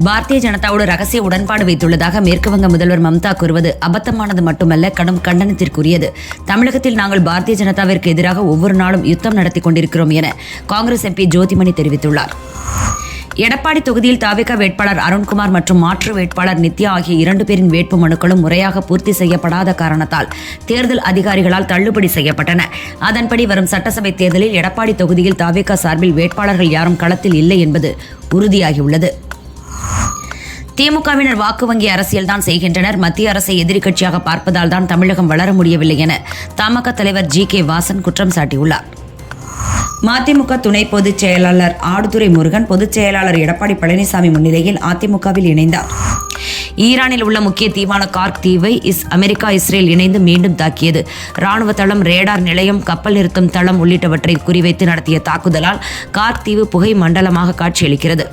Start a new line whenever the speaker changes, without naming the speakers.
பாரதிய ஜனதாவோடு ரகசிய உடன்பாடு வைத்துள்ளதாக மேற்குவங்க முதல்வர் மம்தா கூறுவது அபத்தமானது மட்டுமல்ல, கடும் கண்டனத்திற்குரியது. தமிழகத்தில் நாங்கள் பாரதிய ஜனதாவிற்கு எதிராக ஒவ்வொரு நாளும் யுத்தம் நடத்தி கொண்டிருக்கிறோம் என காங்கிரஸ் எம்பி ஜோதிமணி தெரிவித்துள்ளார். எடப்பாடி தொகுதியில் தவிக வேட்பாளர் அருண்குமார் மற்றும் மாற்று வேட்பாளர் நித்யா ஆகிய 2 பேரின் வேட்பு மனுக்களும் முறையாக பூர்த்தி செய்யப்படாத காரணத்தால் தேர்தல் அதிகாரிகளால் தள்ளுபடி செய்யப்பட்டன. அதன்படி வரும் சட்டசபை தேர்தலில் எடப்பாடி தொகுதியில் தவிக சார்பில் வேட்பாளர்கள் யாரும் களத்தில் இல்லை என்பது உறுதியாகியுள்ளது. திமுகவினர் வாக்கு வங்கி அரசியல்தான் செய்கின்றனர். மத்திய அரசை எதிர்க்கட்சியாக பார்ப்பதால் தான் தமிழகம் வளர முடியவில்லை என தமாக தலைவர் ஜி.கே. வாசன் குற்றம் சாட்டியுள்ளார். மதிமுக துணை பொதுச் செயலாளர் ஆடுதுறை முருகன் பொதுச் செயலாளர் எடப்பாடி பழனிசாமி முன்னிலையில் அதிமுகவில் இணைந்தார். ஈரானில் உள்ள முக்கிய தீவான கார்க் தீவை அமெரிக்கா, இஸ்ரேல் இணைந்து மீண்டும் தாக்கியது. ராணுவ தளம், ரேடார் நிலையம், கப்பல் நிறுத்தும் தளம் உள்ளிட்டவற்றை குறிவைத்து நடத்திய தாக்குதலால் கார்க் தீவு புகை மண்டலமாக காட்சியளிக்கிறது.